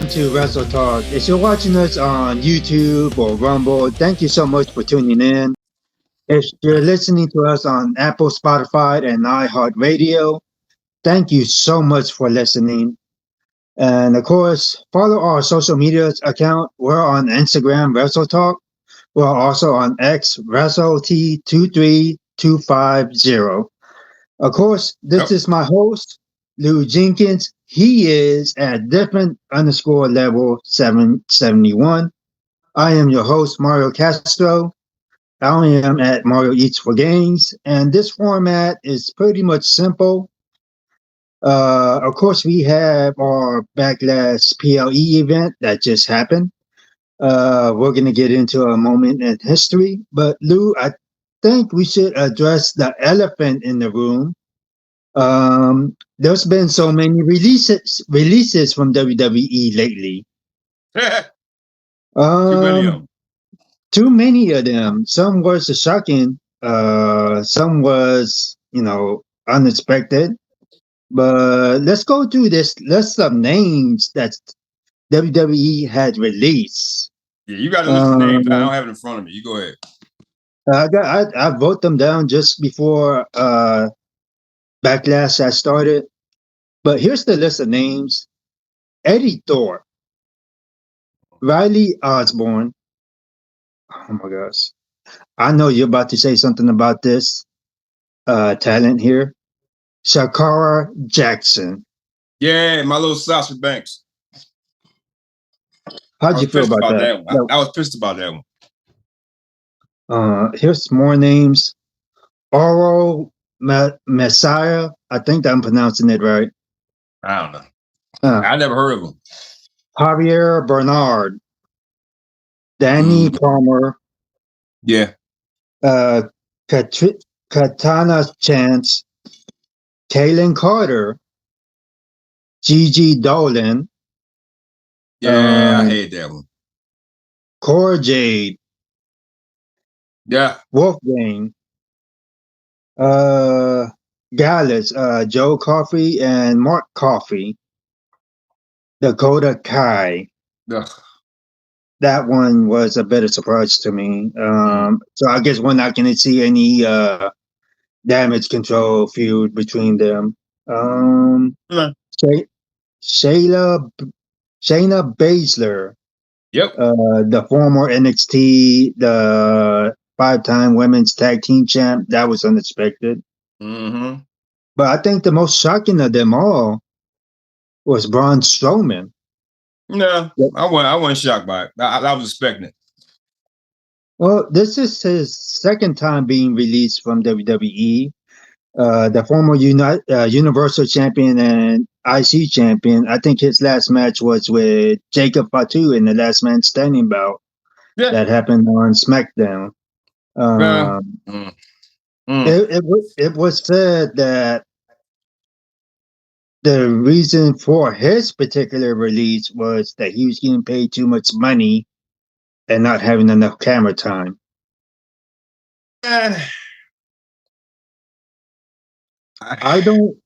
to Wrestle Talk. If you're watching us on YouTube or Rumble, thank you so much for tuning in. If you're listening to us on Apple, Spotify, and iHeart Radio, thank you so much for listening. And of course, follow our social media account. We're on Instagram, Wrestle Talk. We're also on X, WrestleT23250. Of course, this is my host, Lou Jenkins. He is at different underscore level 771. I am your host, Mario Castro. I am at Mario Eats for Games. And this format is pretty much simple. Of course, we have our Backlash PLE event that just happened. We're going to get into a moment in history. But Lou, I think we should address the elephant in the room. There's been so many releases from WWE lately. Too many of them. Some was shocking. Some was, unexpected. But let's go through this list of names that WWE had released. Yeah, you got a list of names. I don't have it in front of me. You go ahead. I wrote them down just before Backlash has started. But here's the list of names: Eddie Thorpe, Riley Osborne. Oh my gosh. I know you're about to say something about this talent here. Shakara Jackson. Yeah, my little Sasha Banks. How'd you feel about that? One. I was pissed about that one. Here's more names. Oro Messiah. I think I'm pronouncing it right. I don't know. I never heard of him. Javier Bernard. Danny Palmer. Yeah. Katana Chance. Kaylin Carter. Gigi Dolan. Yeah, I hate that one. Cora Jade. Yeah. Wolfgang. Gallus, Joe Coffey and Mark Coffey. Dakota Kai. Ugh. That one was a bit of surprise to me. So I guess we're not going to see any damage control feud between them. Shayna Baszler. Yep. The former NXT, the 5-time women's tag team champ. That was unexpected. Mm-hmm. But I think the most shocking of them all was Braun Strowman. No, yep. I wasn't shocked by it. I was expecting it. Well, this is his second time being released from WWE. The former Universal Champion and IC Champion. I think his last match was with Jacob Fatu in the Last Man Standing bout. Yeah. That happened on SmackDown. It was said that the reason for his particular release was that he was getting paid too much money and not having enough camera time. I don't.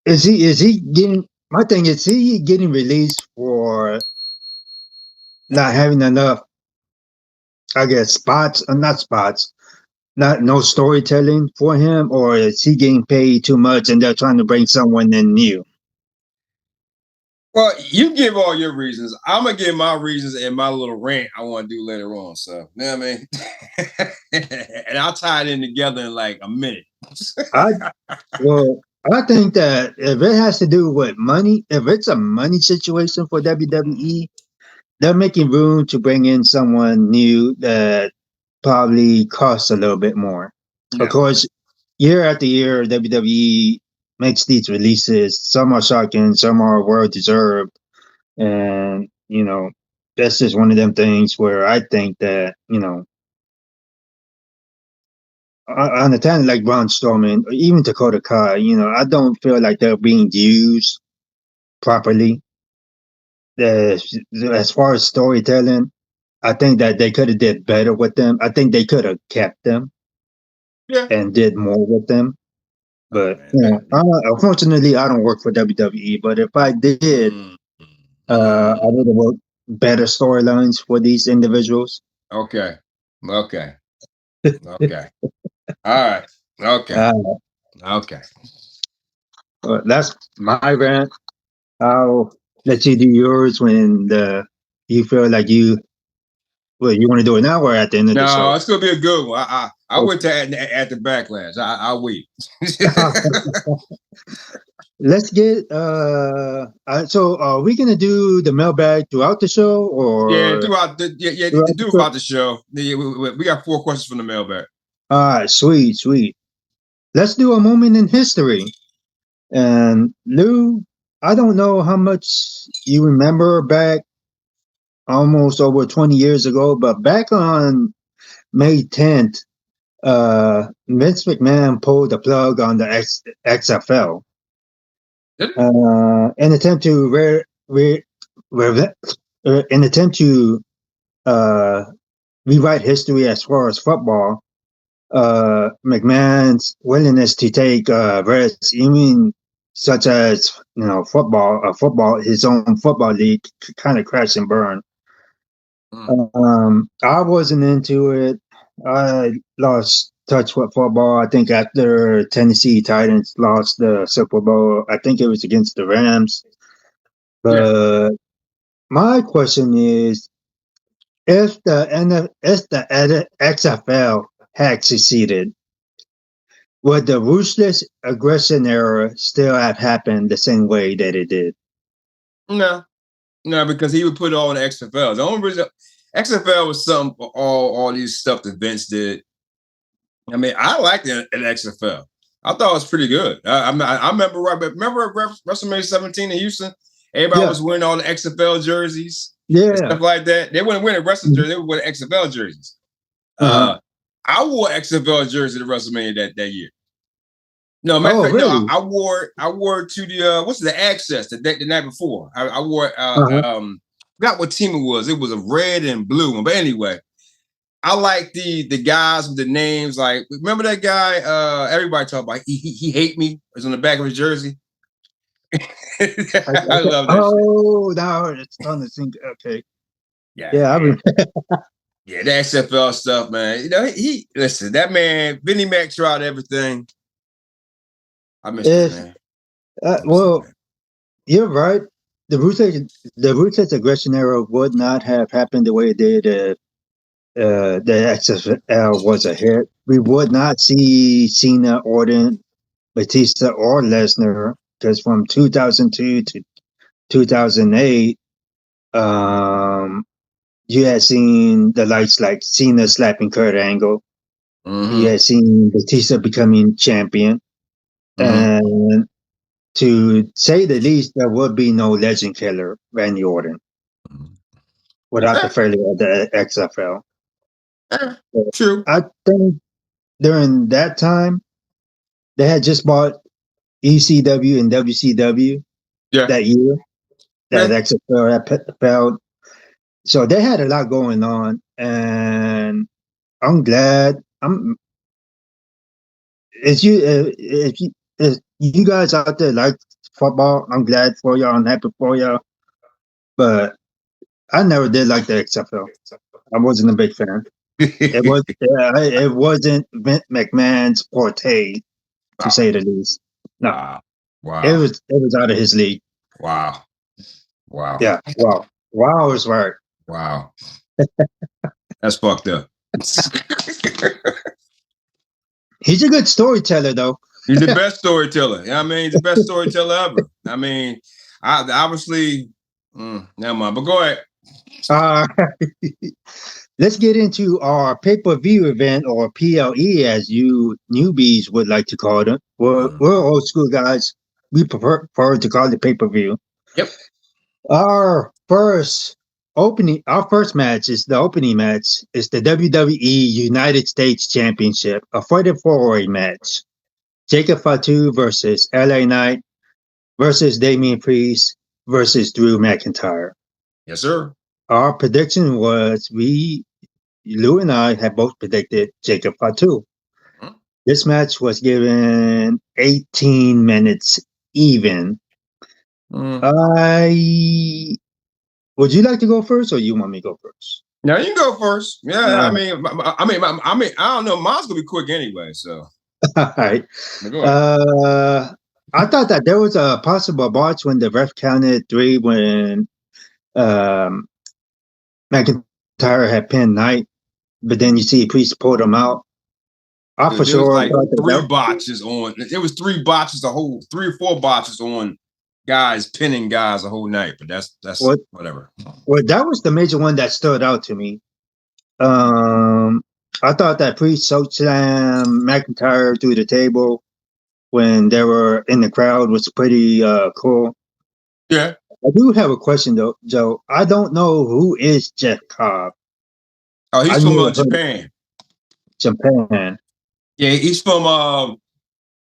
Is he getting? My thing is he getting released for not having enough? I guess no storytelling for him, or is he getting paid too much and they're trying to bring someone in new? Well, you give all your reasons. I'm gonna give my reasons and my little rant I want to do later on. So, you know what I mean? And I'll tie it in together in like a minute. I think that if it has to do with money, if it's a money situation for WWE, they're making room to bring in someone new that probably costs a little bit more. Yeah. Of course, year after year, WWE makes these releases. Some are shocking, some are well deserved, and that's just one of them things where I think that on a talent like Braun Strowman, or even Dakota Kai, I don't feel like they're being used properly. As far as storytelling, I think that they could have did better with them. I think they could have kept them and did more with them. But unfortunately, I don't work for WWE. But if I did, I would have worked better storylines for these individuals. Okay. All right. Okay. That's my rant. I'll let you do yours when you feel like you want to do it now or at the end of the show. No, it's gonna be a good one. I wait to at the backlash. I'll wait. Let's get so are we gonna do the mailbag throughout the show or throughout the show. Yeah, we got 4 questions from the mailbag. All right, sweet. Let's do a moment in history. And Lou, I don't know how much you remember back almost over 20 years ago, but back on May 10th, Vince McMahon pulled the plug on the XFL. In attempt to rewrite history as far as football, McMahon's willingness to take risks, even such as football, his own football league, kind of crashed and burned. I wasn't into it. I lost touch with football. I think after Tennessee Titans lost the Super Bowl, I think it was against the Rams. But my question is, if the XFL had succeeded, would the ruthless aggression era still have happened the same way that it did? No, because he would put it all in the XFL. The only reason XFL was something for all these stuff that Vince did. I mean, I liked an XFL. I thought it was pretty good. I remember WrestleMania 17 in Houston. Everybody was wearing all the XFL jerseys, stuff like that. They wouldn't wear the wrestling jerseys; they would wear the XFL jerseys. I wore XFL jersey to WrestleMania that year. No, really? No, I wore to the what's the Access the night before. I wore forgot what team it was. It was a red and blue one. But anyway, I like the guys with the names. Like, remember that guy? Everybody talk about he hate me. It was on the back of his jersey. I love that. Oh, now it's on the thing. Okay. Yeah. Yeah, the XFL stuff, man. You know, he listen. That man, Vinnie Mac, tried everything. I miss him, man. You're right. The ruthless aggression era would not have happened the way it did if the XFL was a hit. We would not see Cena, Orton, Batista, or Lesnar, because from 2002 to 2008, you had seen the lights like Cena slapping Kurt Angle. You had seen Batista becoming champion. And to say the least, there would be no legend killer, Randy Orton, without the failure of the XFL. True. I think during that time, they had just bought ECW and WCW that year. That XFL had failed. So they had a lot going on, and I'm glad. If you guys out there like football, I'm glad for y'all. I'm happy for y'all. But I never did like the XFL. I wasn't a big fan. It wasn't Vince McMahon's forte, to say the least. No, it was out of his league. Wow. Yeah. Wow is right. Wow. That's fucked up. He's a good storyteller, though. He's the best storyteller. I mean, he's the best storyteller ever. I mean, obviously, never mind. But go ahead. Let's get into our pay-per-view event, or PLE, as you newbies would like to call them. We're old school guys. We prefer to call it pay-per-view. Yep. Our first match is the opening match. It's the WWE United States Championship, a fatal four-way match. Jacob Fatu versus LA Knight versus Damian Priest versus Drew McIntyre. Yes, sir. Our prediction was Lou and I had both predicted Jacob Fatu. This match was given 18 minutes even. I would you like to go first, or you want me to go first? Now you can go first. Yeah, I mean, I don't know. Mine's gonna be quick anyway. So, all right. Go ahead. I thought that there was a possible botch when the ref counted 3 when McIntyre had pinned Knight, but then you see Priest pulled him out. I for There was sure like thought that 3 botches on. It was 3 botches, 3 or 4 botches on guys pinning guys the whole night. But that's whatever. Well, that was the major one that stood out to me. I thought that Priest soak slam McIntyre through the table when they were in the crowd was pretty cool. Yeah. I do have a question though, Joe. I don't know who is Jeff Cobb. Oh, he's from Japan. Japan. Yeah, he's from.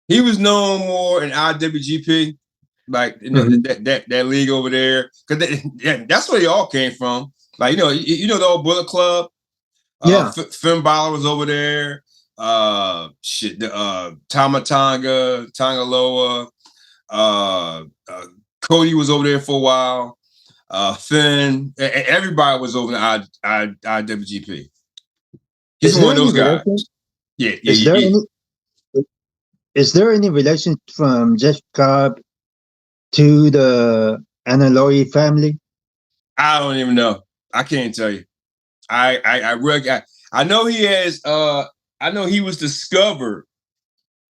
He was known more in IWGP, like that league over there, because that's where they all came from. Like you know the old Bullet Club. Yeah, Finn Balor was over there. Tama Tonga Cody was over there for a while. Finn, everybody was over in IWGP. He's one of those guys. Is there any relation from Jeff Cobb to the Analoi family? I don't even know. I can't tell you. I know he has. I know he was discovered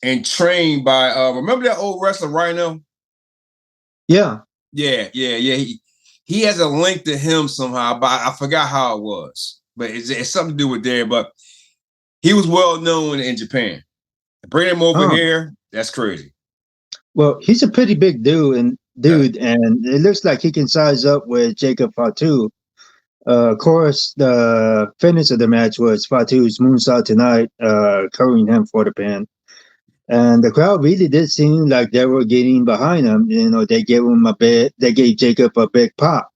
and trained by. Remember that old wrestler Rhino? Yeah. He has a link to him somehow, but I forgot how it was. But it's something to do with there. But he was well known in Japan. Bring him over here. That's crazy. Well, he's a pretty big dude, and it looks like he can size up with Jacob Fatu. Of course, the finish of the match was Fatu's moonsault tonight, covering him for the pin. And the crowd really did seem like they were getting behind him. You know, they gave Jacob a big pop,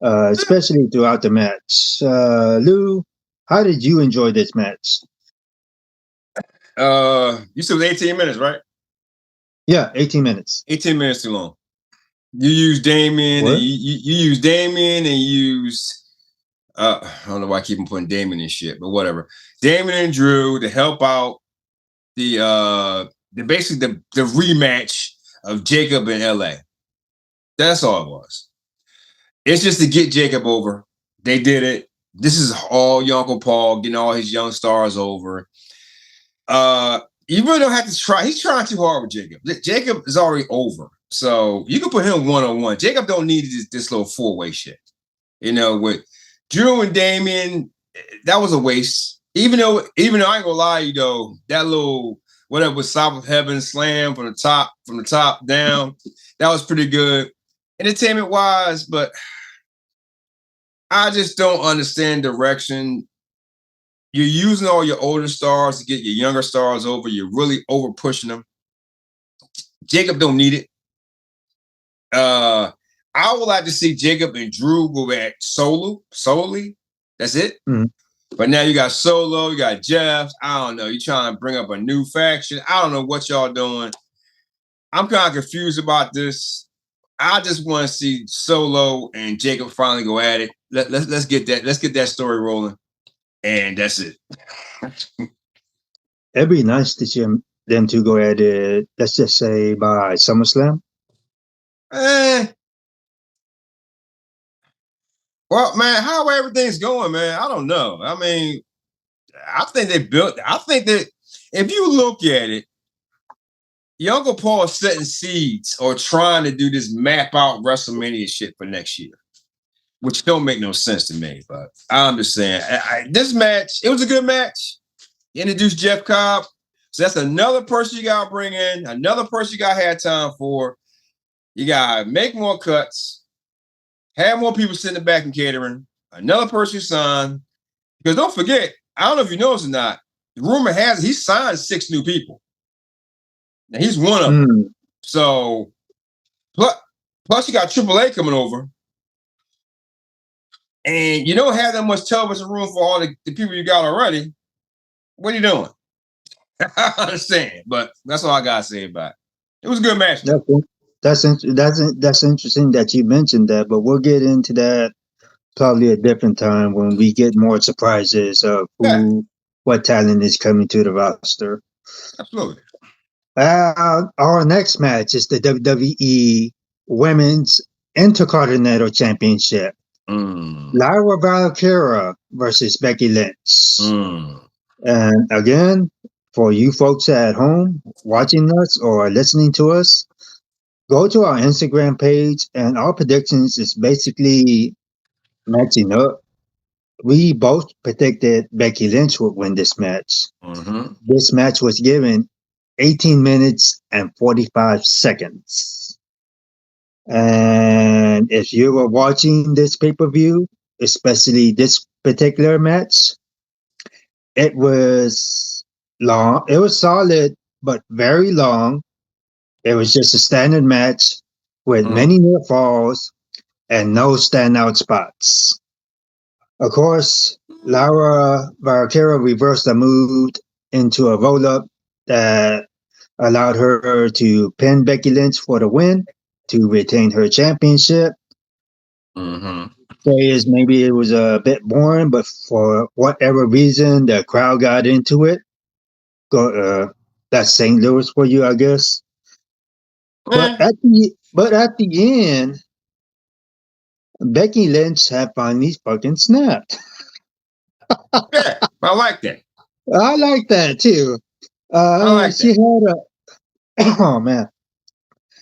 especially throughout the match. Lou, how did you enjoy this match? You said it was 18 minutes, right? Yeah, 18 minutes. 18 minutes too long. You use Damien, and you use Damien, and you use I don't know why I keep putting Damien in shit, but whatever. Damien and Drew to help out the rematch of Jacob in LA. That's all it was. It's just to get Jacob over. They did it. This is all your Uncle Paul getting all his young stars over. You really don't have to try. He's trying too hard with Jacob. Jacob is already over. So you can put him one-on-one. Jacob don't need this little 4-way shit. You know, with Drew and Damien, that was a waste. Even though I ain't gonna lie, you know, that little whatever was South of Heaven slam from the top down, that was pretty good, entertainment wise. But I just don't understand direction. You're using all your older stars to get your younger stars over. You're really over pushing them. Jacob don't need it. I would like to see Jacob and Drew go at solely. That's it. Mm-hmm. But now you got Solo, you got Jeff. I don't know. You're trying to bring up a new faction. I don't know what y'all doing. I'm kind of confused about this. I just want to see Solo and Jacob finally go at it. Let's get that. Let's get that story rolling. And that's it. It'd be nice to see them to go at it, let's just say by SummerSlam. Well, man, how everything's going, man, I don't know. I mean, I think that if you look at it, your Uncle Paul is setting seeds or trying to do this map out WrestleMania shit for next year, which don't make no sense to me. But I'm just saying, this match, it was a good match. You introduced Jeff Cobb. So that's another person you got to bring in, another person you got to have time for. You got to make more cuts. Have more people sitting back and catering. Another person you sign. Because don't forget, I don't know if you noticed or not, the rumor has he signed 6 new people. Now he's one of them. So, plus you got AAA coming over. And you don't have that much television room for all the people you got already. What are you doing? I understand, but that's all I gotta say about it. It was a good match. That's interesting that you mentioned that, but we'll get into that probably a different time when we get more surprises of what talent is coming to the roster. Absolutely. Our next match is the WWE Women's Intercontinental Championship. Lyra Valkyria versus Becky Lynch. And again, for you folks at home watching us or listening to us, go to our Instagram page, and our predictions is basically matching up. We both predicted Becky Lynch would win this match. This match was given 18 minutes and 45 seconds. And if you were watching this pay-per-view, especially this particular match, it was long. It was solid, but very long. It was just a standard match with many near falls and no standout spots. Of course, Laura Valkyria reversed the move into a roll-up that allowed her to pin Becky Lynch for the win to retain her championship. Say maybe it was a bit boring, but for whatever reason, the crowd got into it. That's St. Louis for you, I guess. But at the end, Becky Lynch had finally fucking snapped. Yeah, I like that. I like that too. She had a oh man,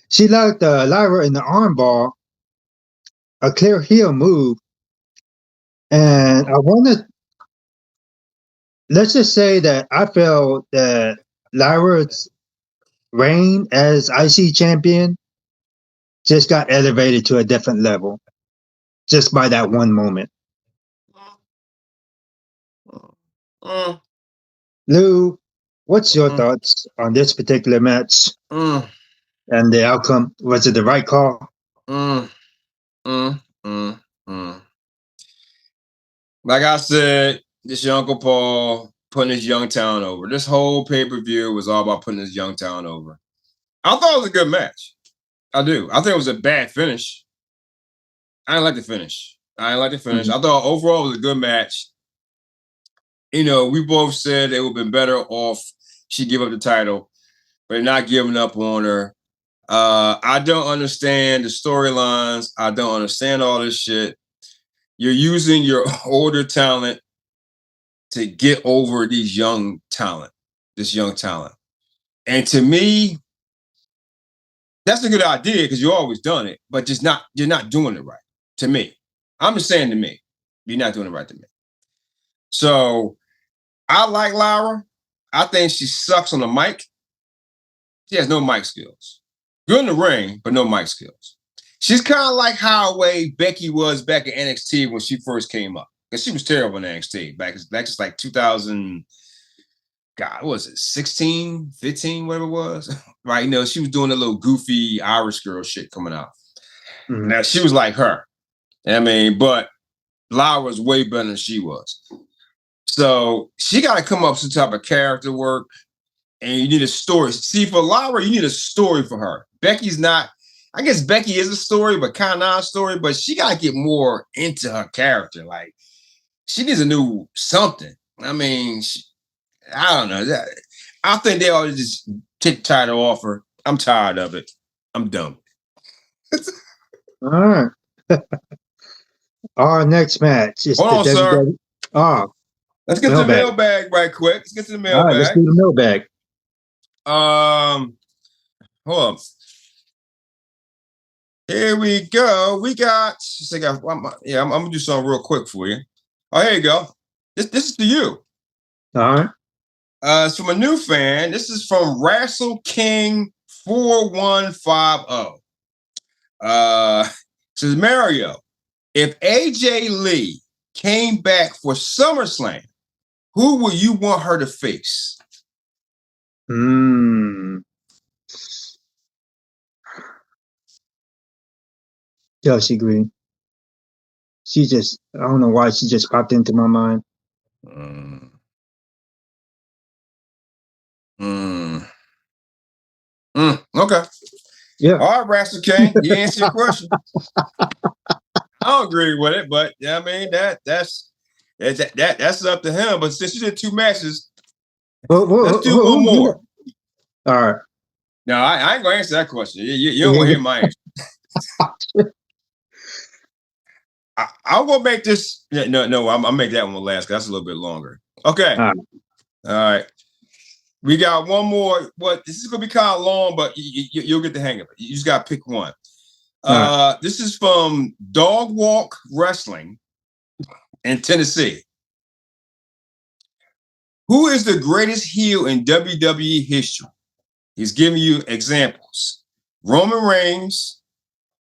she locked Lyra in the armbar, a clear heel move, and I wanted. Let's just say that I felt that Lyra's reign as IC champion just got elevated to a different level just by that one moment. Lou, what's your thoughts on this particular match and the outcome? Was it the right call? Like I said, this your Uncle Paul putting his young town over. This whole pay-per-view was all about putting his young town over. I thought it was a good match. I do. I think it was a bad finish. I didn't like the finish. I thought overall it was a good match. You know, we both said it would have been better off she give up the title, but not giving up on her. I don't understand the storylines. I don't understand all this shit. You're using your older talent to get over this young talent. And to me, that's a good idea because you've always done it, but you're not doing it right. To me. I'm just saying to me, you're not doing it right to me. So I like Lyra. I think she sucks on the mic. She has no mic skills. Good in the ring, but no mic skills. She's kind of like how way Becky was back in NXT when she first came up. Because she was terrible in NXT back just like 2000. God, what was it 16, 15, whatever it was? Right? You know, she was doing a little goofy Irish girl shit coming out. Now, she was like her. I mean, but Lyra was way better than she was. So she got to come up with some type of character work, and you need a story. See, for Lyra, you need a story for her. Becky's not, I guess Becky is a story, but kind of not a story, but she got to get more into her character. Like, she needs a new something. I mean, I don't know. I think they ought to just take the title off her. I'm tired of it. I'm done. All right. Our next match is Hold on, sir. Let's get to the mailbag right quick. Let's get to the mailbag. All right, let's do the mailbag. Hold on. Here we go. We got. I'm gonna do something real quick for you. Oh, here you go. This is to you. All right. It's from a new fan. This is from Wrastle King 4150. Says Mario, if AJ Lee came back for SummerSlam, who would you want her to face? Chelsea Green. I don't know why she just popped into my mind. Okay. Yeah. All right, Wrastle King, you answered your question. I don't agree with it, but I mean that's up to him. But since you did 2 matches, let's do one more. All right. No, I ain't gonna answer that question. You don't want to hear my answer. I'm gonna make this. No, I'm make that one last because that's a little bit longer. Okay. All right. We got one more. What this is gonna be kind of long, but you'll get the hang of it. You just gotta pick one. This is from Dog Walk Wrestling in Tennessee. Who is the greatest heel in WWE history? He's giving you examples. Roman Reigns,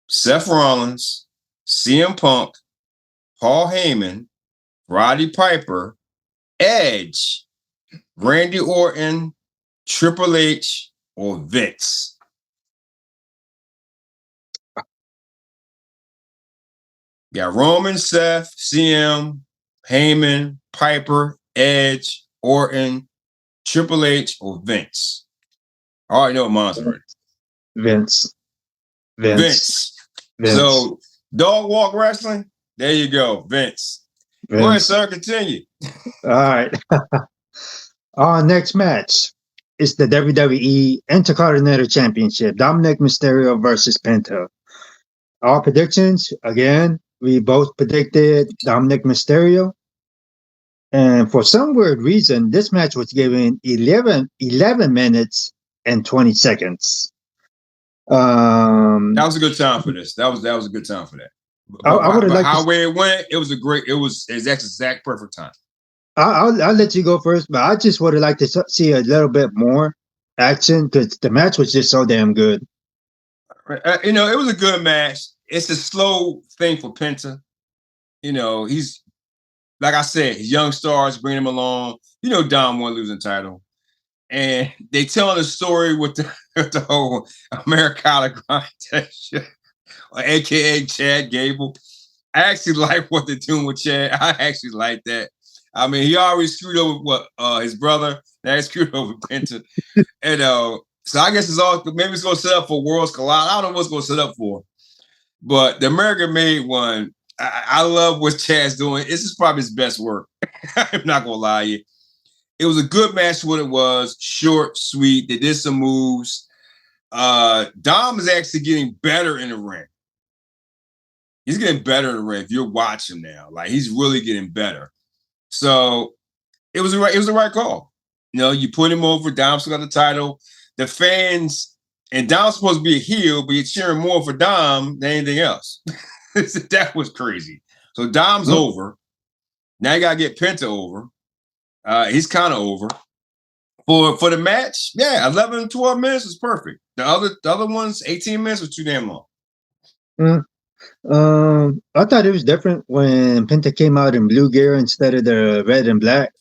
Seth Rollins, CM Punk, Paul Heyman, Roddy Piper, Edge, Randy Orton, Triple H, or Vince. You got Roman, Seth, CM, Heyman, Piper, Edge, Orton, Triple H, or Vince. I already know what mine's already. Vince. So, Dog Walk Wrestling, there you go, Vince. Go ahead, sir, continue. All right. Our next match is the WWE Intercontinental Championship, Dominic Mysterio versus Penta. Our predictions, again, we both predicted Dominic Mysterio. And for some weird reason, this match was given 11 minutes and 20 seconds. That was a good time for this. That was a good time for that. But how it went, it was exact perfect time. I'll let you go first, but I just would have liked to see a little bit more action because the match was just so damn good. It was a good match. It's a slow thing for Penta. He's like I said, his young stars bring him along. Dom won losing title, and they telling a story with the whole Americana contest, aka Chad Gable. I actually like what they're doing with Chad. I actually like that. I mean, he already screwed over his brother. Now he screwed over Penta. And so I guess maybe it's gonna set up for Worlds Collide. I don't know what's gonna set up for. But the American made one. I love what Chad's doing. This is probably his best work. I'm not gonna lie to you. It was a good match. What it was, short, sweet. They did some moves. Dom is actually getting better in the ring. He's getting better in the ring. If you're watching now, like he's really getting better. So it was the right call. You put him over. Dom still got the title. The fans and Dom's supposed to be a heel, but you're cheering more for Dom than anything else. That was crazy. So Dom's over. Now you gotta get Penta over. He's kind of over. For the match, 11, 12 minutes is perfect. The other ones, 18 minutes was too damn long. I thought it was different when Penta came out in blue gear instead of the red and black.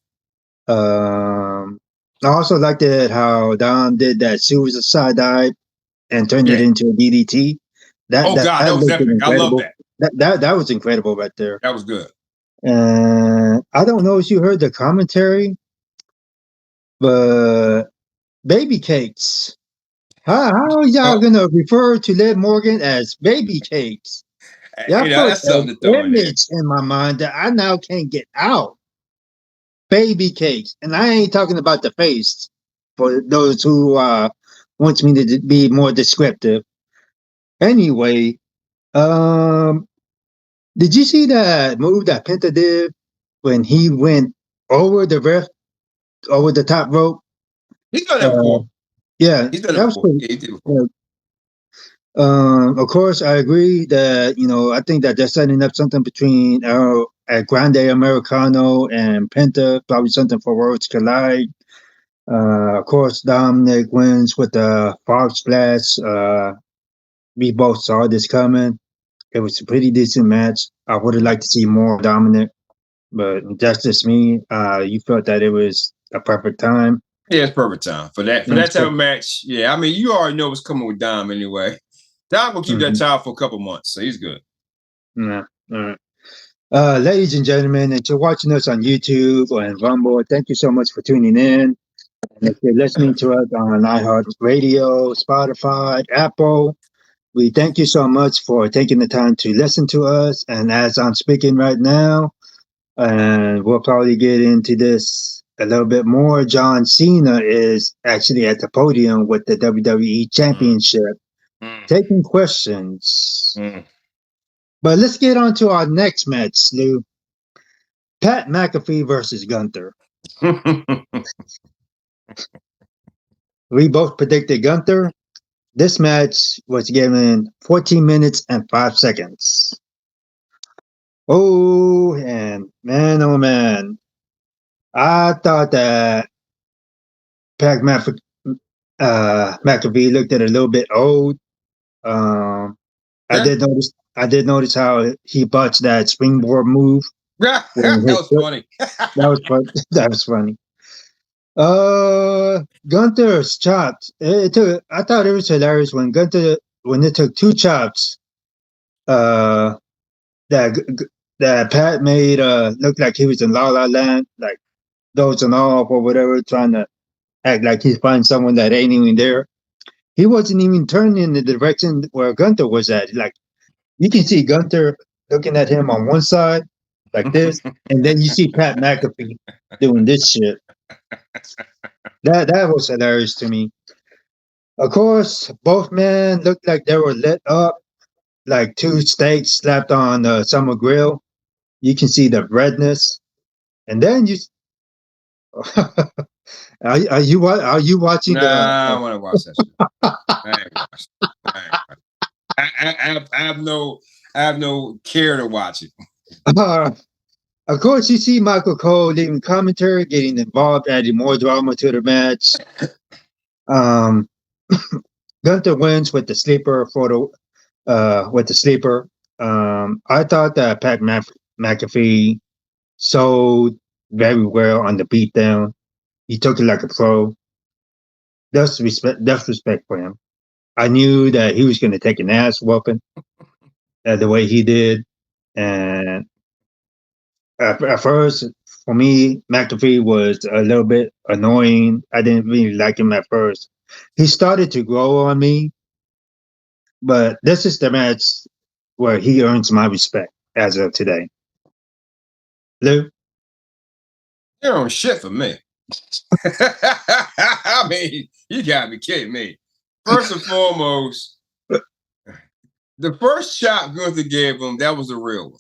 I also liked it how Dom did that suicide dive and turned it into a DDT. That was epic. I love that. That was incredible right there. That was good. And I don't know if you heard the commentary, but baby cakes. How are y'all gonna refer to Liv Morgan as baby cakes? Y'all that's something to throw image in my mind that I now can't get out. Baby cakes, and I ain't talking about the face. For those who wants me to be more descriptive. Anyway, did you see that move that Penta did when he went over the top rope? He's done that before. Yeah, that was cool. Of course, I agree that I think that they're setting up something between a Grande Americano and Penta, probably something for Worlds Collide. Of course, Dominic wins with the Fog Splash. We both saw this coming. It was a pretty decent match. I would have liked to see more Dominic, but that's just me. You felt that it was a perfect time. Yeah, it's perfect time for that type of match. Yeah, I mean, you already know what's coming with Dom anyway. Dom will keep that title for a couple months, so he's good. Yeah, all right. Ladies and gentlemen, if you're watching us on YouTube or in Rumble, thank you so much for tuning in. And if you're listening to us on iHeart Radio, Spotify, Apple, we thank you so much for taking the time to listen to us. And as I'm speaking right now, and we'll probably get into this a little bit more, John Cena is actually at the podium with the WWE Championship, taking questions. But let's get on to our next match, Lou. Pat McAfee versus Gunther. We both predicted Gunther. This match was given 14 minutes and 5 seconds. Oh, and man, oh man. I thought that McAfee looked at a little bit old. I did notice how he botched that springboard move. That was funny. That was fun. That was funny. Gunther's chops. I thought it was hilarious when it took two chops. That Pat made look like he was in La La Land, like dozing off or whatever, trying to act like he's finding someone that ain't even there. He wasn't even turning in the direction where Gunther was at. Like you can see Gunther looking at him on one side, like this, and then you see Pat McAfee doing this shit. That was hilarious to me. Of course, both men looked like they were lit up, like two steaks slapped on a summer grill. You can see the redness, and then you are you watching the? I want to watch that shit. I have no care to watch it. Of course, you see Michael Cole leaving commentary, getting involved, adding more drama to the match. Gunther wins with the sleeper I thought that Pat McAfee sold very well on the beatdown. He took it like a pro. That's respect for him. I knew that he was going to take an ass whooping the way he did. And at first, for me, McAfee was a little bit annoying. I didn't really like him at first. He started to grow on me, but this is the match where he earns my respect as of today. Lou? You're on shit for me. I mean, you gotta be kidding me. First and foremost, the first shot Gunther gave him, that was a real one.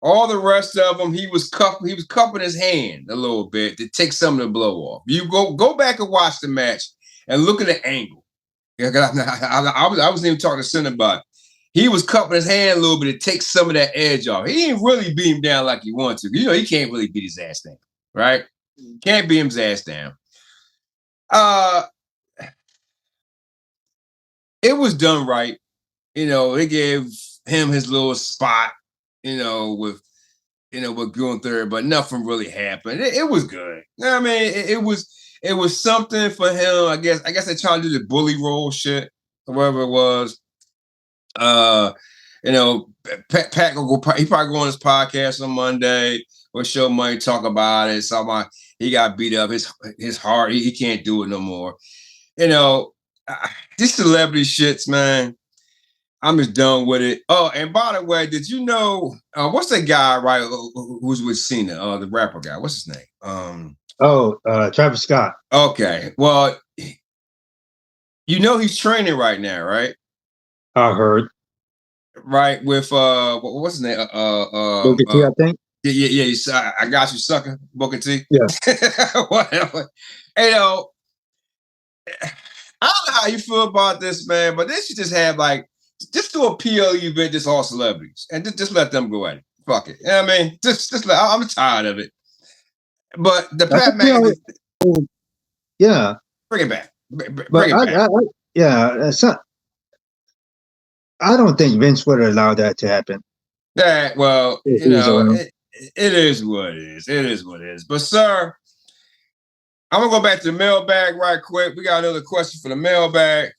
All the rest of them, he was cupping his hand a little bit to take some of the blow off. You go back and watch the match and look at the angle. I wasn't even talking to Cena about it. He was cupping his hand a little bit to take some of that edge off. He didn't really beat him down like he wanted to. You know, he can't really beat his ass down, right? Can't beat his ass down. It was done right. You know, they gave him his little spot, with Gunther, but nothing really happened. It was good. You know what I mean? It was something for him. I guess they trying to do the bully role shit, or whatever it was. Pat will go. He probably go on his podcast on Monday or show money, talk about it. He got beat up. His heart. He can't do it no more. These celebrity shits, man. I'm just done with it. Oh, and by the way, did you know what's that guy, right? Who's with Cena? The rapper guy. What's his name? Travis Scott. Okay. Well, he's training right now, right? I heard. Right, with what's his name? Booker T, I think. Yeah. I got you, sucker, Booker T. Yeah. Whatever. I don't know how you feel about this, man, but they should just have just do a PLE event, just all celebrities, and just let them go at it. Fuck it. You know what I mean? I'm tired of it. But the Pat McAfee, yeah, bring it back. Bring it back. I don't think Vince would allow that to happen. Yeah, well, it is what it is. It is what it is. But, sir, I'm going to go back to the mailbag right quick. We got another question for the mailbag.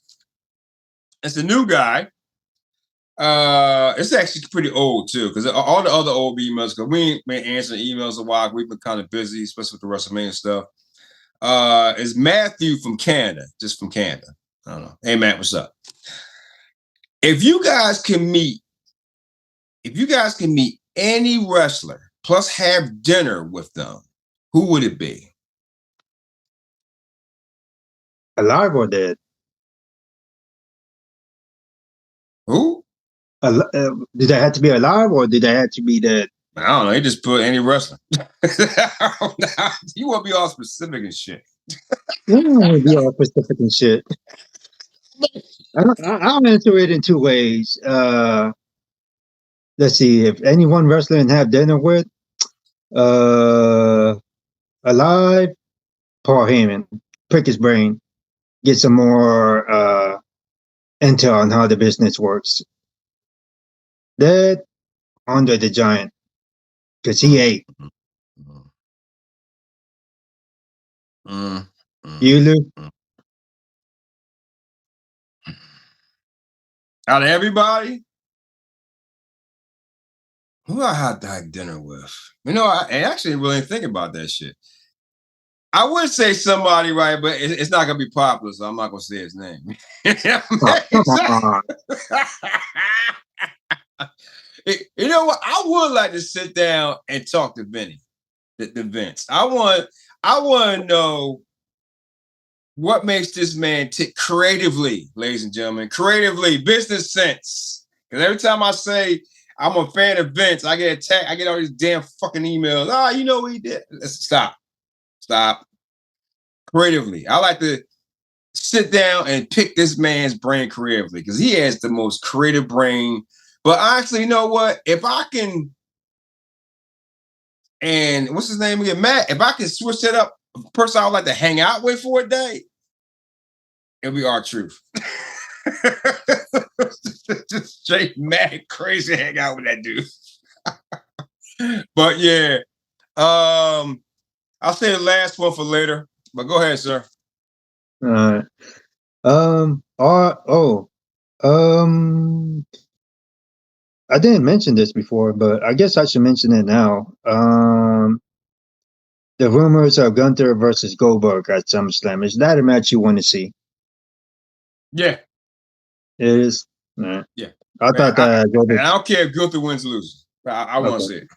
It's a new guy. It's actually pretty old, too, because all the other old emails, because we ain't been answering emails a while. We've been kind of busy, especially with the WrestleMania stuff. is Matthew from Canada, just from Canada. I don't know. Hey, Matt, what's up? If you guys can meet any wrestler plus have dinner with them, who would it be? Alive or dead? Who? Did they have to be alive or did they have to be dead? I don't know. He just put any wrestler. You want to be all specific and shit. You don't want to be all specific and shit. I'll answer it in two ways. Let's see. If any one wrestler and have dinner with, alive, Paul Heyman, prick his brain, get some more intel on how the business works. Dead, Andre the Giant, because he ate. You, Lou? Out of everybody, who I had to have dinner with? You know, I actually really think about that shit. I would say somebody, right, but it's not gonna be popular, so I'm not gonna say his name. You know what? I would like to sit down and talk to Vinny, the Vince. I want to know what makes this man tick creatively, ladies and gentlemen. Creatively, business sense. Because every time I say I'm a fan of Vince, I get attacked. I get all these damn fucking emails. Oh, you know what he did? Stop. Creatively. I like to sit down and pick this man's brain creatively because he has the most creative brain. But honestly, you know what? If I can, and what's his name again? Matt, if I can switch that up, a person I would like to hang out with for a day, it'll be R-Truth. Just straight mad, crazy hang out with that dude. But yeah, I'll say the last one for later. But go ahead, sir. All right. I didn't mention this before, but I guess I should mention it now. The rumors of Gunther versus Goldberg at SummerSlam. Is that a match you want to see? Yeah. It is? Nah. Yeah. I thought that Goldberg, I don't care if Gunther wins or loses. I want to see it.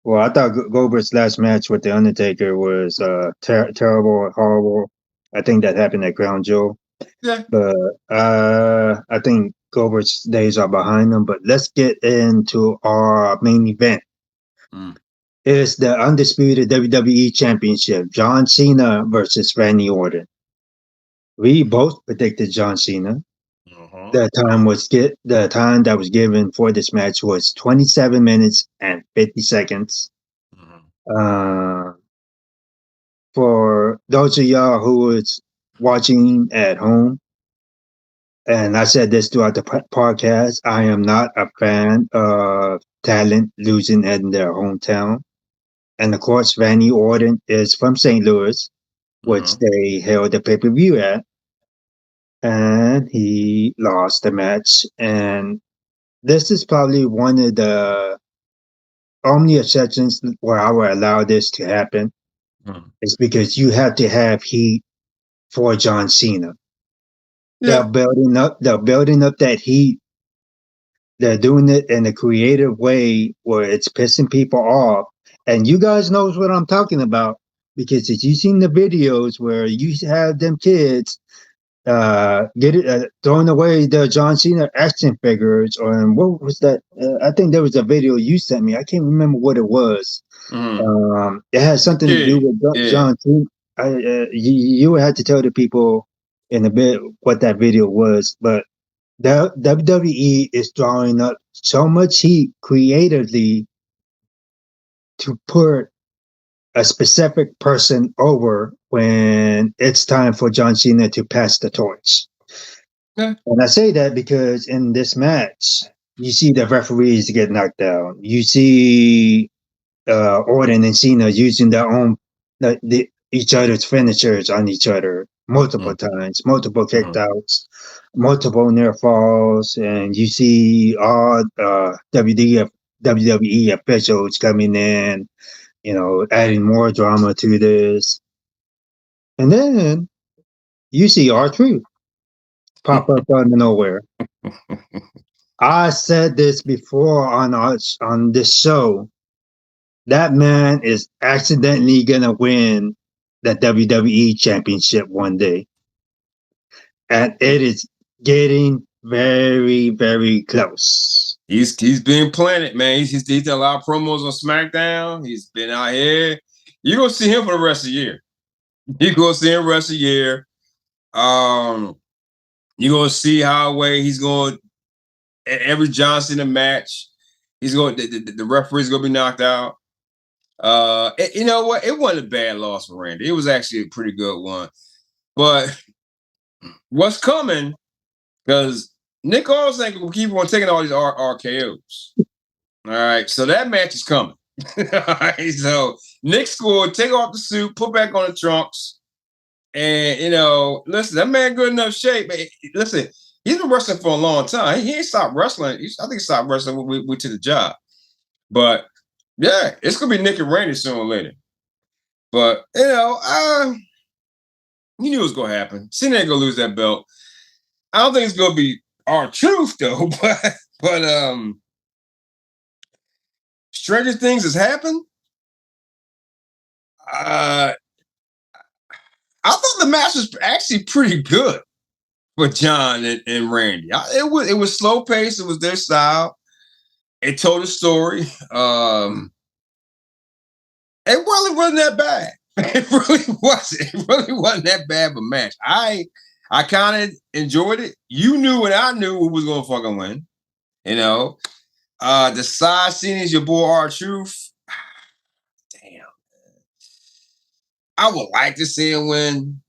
Well, I thought Goldberg's last match with The Undertaker was terrible, horrible. I think that happened at Crown Jewel. Yeah. But I think Goldberg's days are behind him. But let's get into our main event. It's the undisputed WWE Championship, John Cena versus Randy Orton. We both predicted John Cena. The time that was given for this match was 27 minutes and 50 seconds. For those of y'all who was watching at home, and I said this throughout the podcast, I am not a fan of talent losing in their hometown. And of course, Randy Orton is from St. Louis, which they held the pay-per-view at. And he lost the match. And this is probably one of the only exceptions where I would allow this to happen. It's because you have to have heat for John Cena. Yeah. They're building up that heat. They're doing it in a creative way where it's pissing people off. And you guys knows what I'm talking about because if you've seen the videos where you have them kids throwing away the John Cena action figures, or what was that? I think there was a video you sent me. I can't remember what it was. It had something to do with John Cena. You would have to tell the people in a bit what that video was, but the WWE is drawing up so much heat creatively to put a specific person over when it's time for John Cena to pass the torch. Yeah. And I say that because in this match, you see the referees get knocked down. You see Orton and Cena using their own each other's finishers on each other multiple times, multiple kickouts, multiple near falls, and you see all WWE officials coming in, adding more drama to this. And then you see R-Truth pop up out of nowhere. I said this before on this show. That man is accidentally gonna win the WWE Championship one day, and it is getting very, very close. He's being planted, man. He's done a lot of promos on SmackDown. He's been out here. You're gonna see him for the rest of the year. You're gonna see him the rest of the year. You're gonna see how he's going at every John Cena match. He's going the referee's gonna be knocked out. You know what? It wasn't a bad loss for Randy. It was actually a pretty good one. But what's coming? Because Nick Aldis ain't gonna keep on taking all these RKOs. All right, so that match is coming. All right, so Nick's going to take off the suit, put back on the trunks, and listen, that man good enough shape. Listen, he's been wrestling for a long time. He ain't stopped wrestling. I think he stopped wrestling when we took the job. But yeah, it's gonna be Nick and Randy sooner or later. But you knew it was gonna happen. Cena ain't gonna lose that belt. I don't think it's gonna be R-Truth though, but stranger things has happened. I thought the match was actually pretty good for John and Randy. It was slow paced. It was their style. It told a story. It really wasn't that bad. It really wasn't. It really wasn't that bad of a match. I kind of enjoyed it. You knew and I knew who was gonna fucking win. The side scene is your boy R-Truth. Damn. I would like to see him win.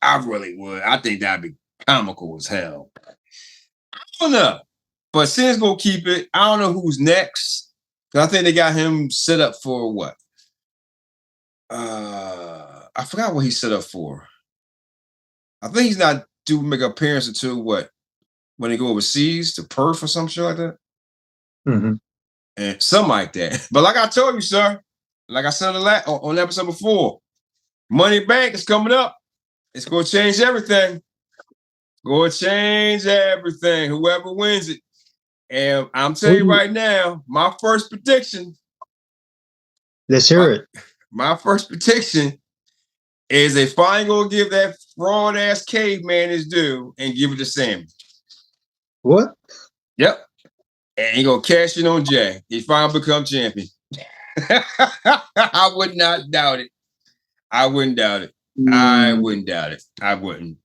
I really would. I think that'd be comical as hell. I don't know. But Cena's gonna keep it. I don't know who's next. I think they got him set up for what? I forgot what he's set up for. I think he's not due to make an appearance until what? When they go overseas to Perth or some shit like that. Mm-hmm. And something like that. But like I told you, sir, like I said on the episode before, Money Bank is coming up. It's going to change everything. Going to change everything. Whoever wins it. And I'm telling you right now, my first prediction. Let's hear it. My first prediction is they finally going to give that fraud-ass caveman his due and give it to Sammy. What? Yep. And he going to cash in on Jay. He finally become champion. I would not doubt it. I wouldn't doubt it. I wouldn't doubt it. I wouldn't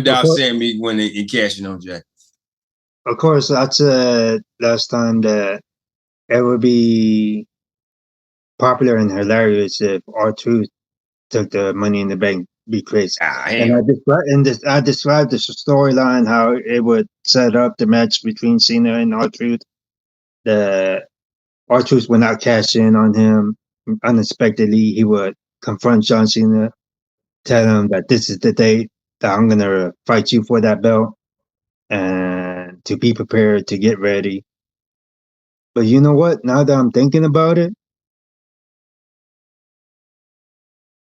doubt Sammy winning and cashing on Jay. Of course, I said last time that it would be popular and hilarious if R-Truth took the Money in the Bank briefcase. And I described the storyline, how it would set up the match between Cena and R-Truth. The R-Truth would not cash in on him unexpectedly. He would confront John Cena, tell him that this is the date that I'm gonna fight you for that belt, and to be prepared to get ready. But you know what? Now that I'm thinking about it,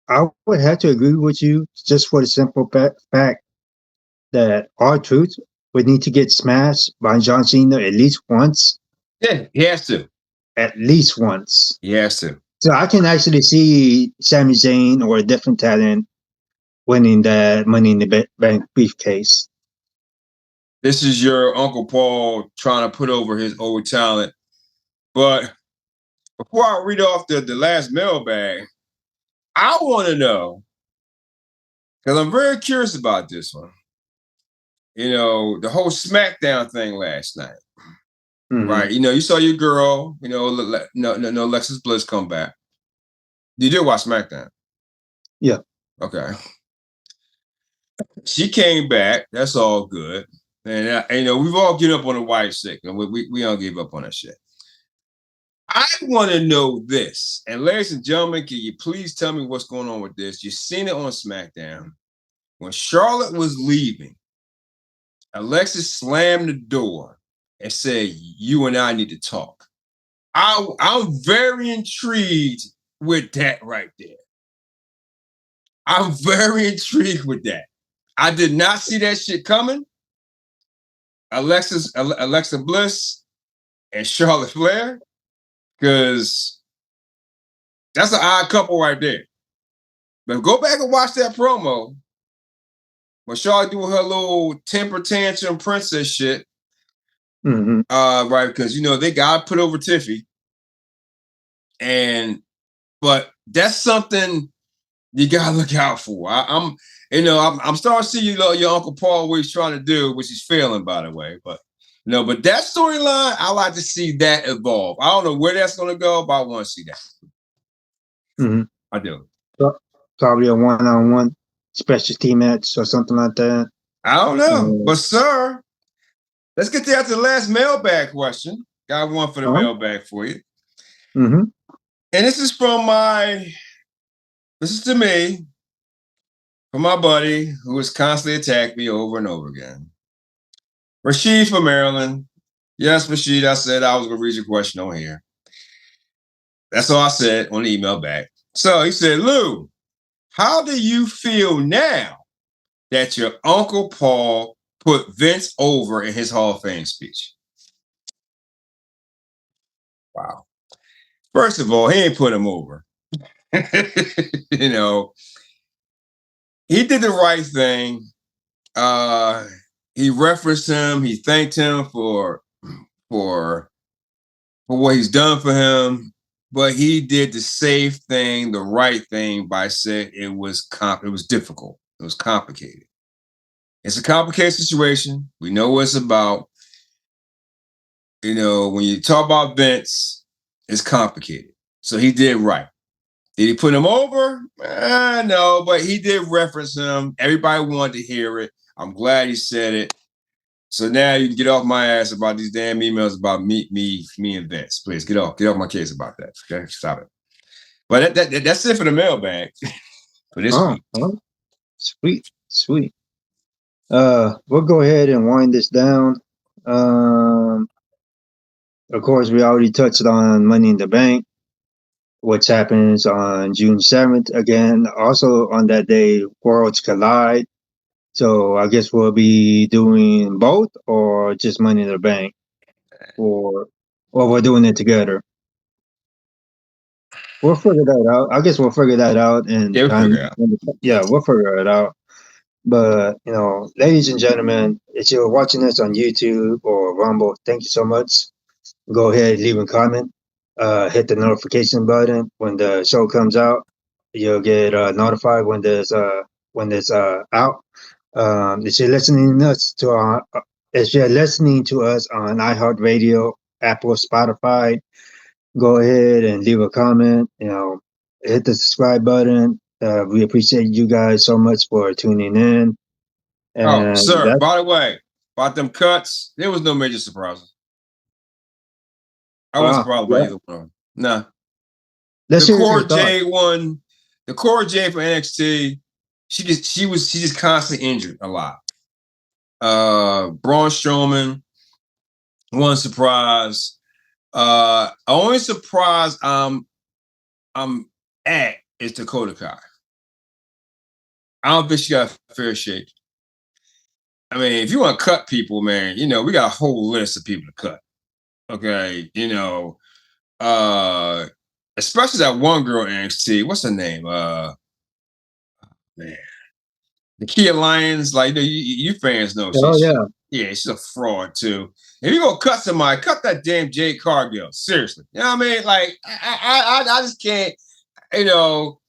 I would have to agree with you just for the simple fact that R-Truth would need to get smashed by John Cena at least once. Yeah, he has to. At least once. He has to. So I can actually see Sami Zayn or a different talent winning the Money in the Bank briefcase. This is your Uncle Paul trying to put over his old talent. But before I read off the last mailbag, I want to know, because I'm very curious about this one. The whole SmackDown thing last night. Mm-hmm. Right? You saw your girl, Alexis Bliss come back. You did watch SmackDown? Yeah. Okay. She came back. That's all good. And, we've all given up on the white stick. And we don't give up on that shit. I want to know this. And ladies and gentlemen, can you please tell me what's going on with this? You've seen it on SmackDown. When Charlotte was leaving, Alexis slammed the door and said, "You and I need to talk." I'm very intrigued with that right there. I'm very intrigued with that. I did not see that shit coming. Alexa Bliss and Charlotte Flair, because that's an odd couple right there. But go back and watch that promo when Charlotte doing her little temper tantrum princess shit. Mm-hmm. Right, because they got put over Tiffy, but that's something you gotta look out for. I'm starting to see your Uncle Paul what he's trying to do, which he's failing, by the way. But but that storyline, I like to see that evolve. I don't know where that's gonna go, but I want to see that. Mm-hmm. I do. Probably a one-on-one specialty match or something like that. I don't know, but sir, let's get to the last mailbag question. Got one for the mailbag for you. Mm-hmm. And this is to me, from my buddy who has constantly attacked me over and over again. Rashid from Maryland. Yes, Rashid, I said I was going to read your question on here. That's all I said on the email back. So he said, Lou, how do you feel now that your Uncle Paul put Vince over in his Hall of Fame speech? Wow. First of all, he ain't put him over. He did the right thing. He referenced him. He thanked him for what he's done for him. But he did the safe thing, the right thing, by saying it was difficult. It was complicated. It's a complicated situation. We know what it's about. When you talk about Vince, it's complicated. So he did right. Did he put him over? No, but he did reference him. Everybody wanted to hear it. I'm glad he said it. So now you can get off my ass about these damn emails about me and Vince. Please get off my case about that. Okay, stop it. But that's it for the mailbag for this week. Sweet. We'll go ahead and wind this down. Of course, we already touched on Money in the Bank, which happens on June 7th. Again, also on that day, Worlds Collide. So I guess we'll be doing both or just Money in the Bank, or we're doing it together. We'll figure that out. I guess we'll figure that out. And we'll figure it out. But, ladies and gentlemen, if you're watching this on YouTube or Rumble, thank you so much. Go ahead, leave a comment, hit the notification button when the show comes out. You'll get notified when there's out. If you're listening to us on iHeart Radio, Apple, Spotify, go ahead and leave a comment. Hit the subscribe button. We appreciate you guys so much for tuning in. And sir, by the way, about them cuts, there was no major surprises. I wasn't surprised by either one. No. The core J for NXT, she just constantly injured a lot. Braun Strowman, one surprise. Only surprise I'm at is Dakota Kai. I don't think she got a fair shake. I mean, if you want to cut people, man, we got a whole list of people to cut. Okay, especially that one girl in NXT. What's her name? Man, the Kia Lyons. Like, you fans know. She's a fraud too. If you gonna cut somebody, cut that damn Jade Cargill. Seriously, you know what I mean? Like, I just can't. You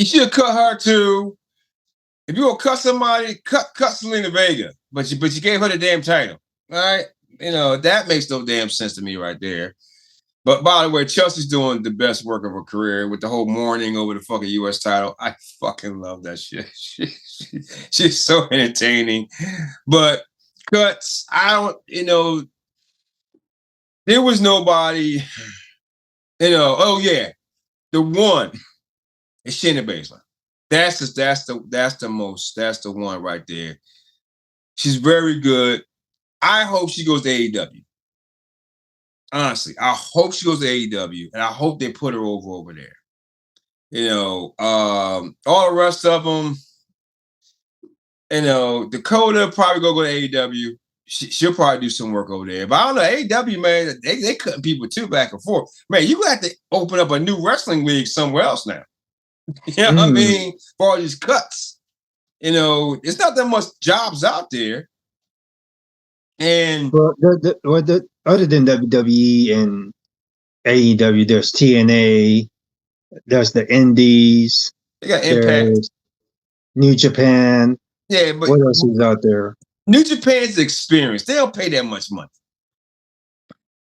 should have cut her too. If you gonna cut somebody, cut Selena Vega. But you gave her the damn title. All right? That makes no damn sense to me right there. But by the way, Chelsea's doing the best work of her career with the whole mourning over the fucking U.S. title. I fucking love that shit. She's so entertaining. But cuts, I don't, there was nobody, the one is Shayna Baszler. That's the one right there. She's very good. I hope she goes to AEW. Honestly, I hope she goes to AEW, and I hope they put her over there. All the rest of them, Dakota probably go to AEW. She'll probably do some work over there. But I don't know, AEW, man, they cutting people too back and forth. Man, you got to open up a new wrestling league somewhere else now. You know what I mean? For all these cuts. It's not that much jobs out there. And other than WWE and AEW, there's TNA, there's the Indies, they got Impact, New Japan. Yeah, but what else is out there? New Japan's experience. They don't pay that much money.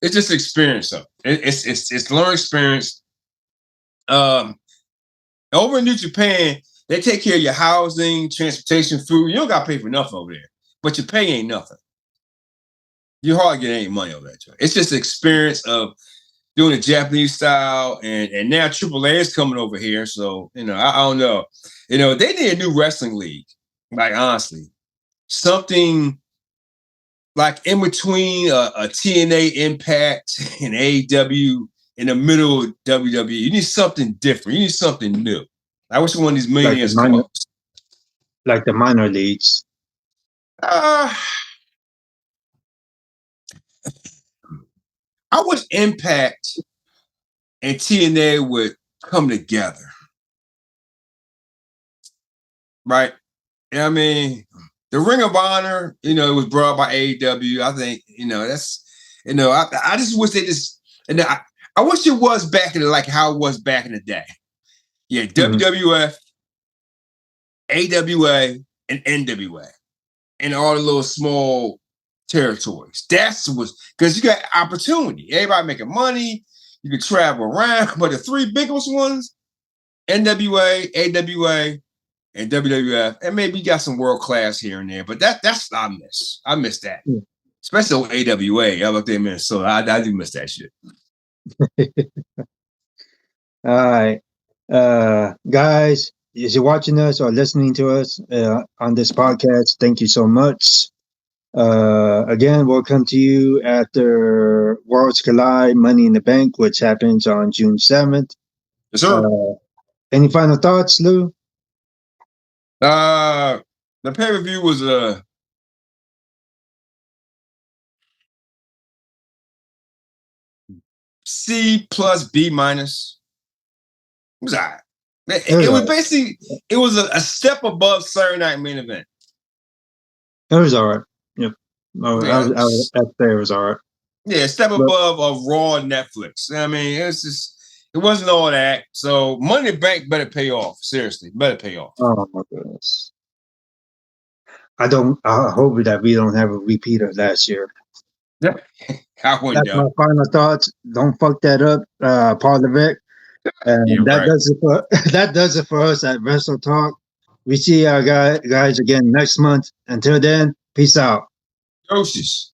It's just experience, though. It's learning experience. Over in New Japan, they take care of your housing, transportation, food. You don't got to pay for nothing over there, but your pay ain't nothing. You hardly get any money over there. It's just experience of doing the Japanese style, and now AAA is coming over here. So I don't know. They need a new wrestling league. Like honestly, something like in between a TNA Impact and AEW in the middle of WWE. You need something different. You need something new. I wish one of these millionaires like the minor leagues. I wish Impact and TNA would come together. Right? I mean, the Ring of Honor, it was brought by AEW. I think, that's, I just wish they just, I wish it was back in like how it was back in the day. Yeah, WWF, AWA, and NWA, and all the little small territories. That's because you got opportunity. Everybody making money. You can travel around, but the three biggest ones, NWA, AWA, and WWF, and maybe you got some world class here and there, but that's what I miss. I miss that, especially on AWA. I looked at Minnesota. I do miss that shit. All right, guys, as you're watching us or listening to us on this podcast, thank you so much. Again, we'll come to you after Worlds Collide Money in the Bank, which happens on June 7th. Yes, sir. Any final thoughts, Lou? The pay-per-view was C plus B minus. It was all right. It was basically, it was a step above Saturday Night Main Event. It was all right. Yeah. I would say it was all right. Yeah, step above a Raw Netflix. I mean, it wasn't all that. So Money in the Bank better pay off. Seriously, better pay off. Oh my goodness. I hope that we don't have a repeat of last year. Yeah. That's my final thoughts. Don't fuck that up, Paul Levesque. That does it for us at Wrestle Talk. We see our guys again next month. Until then, peace out. Doses.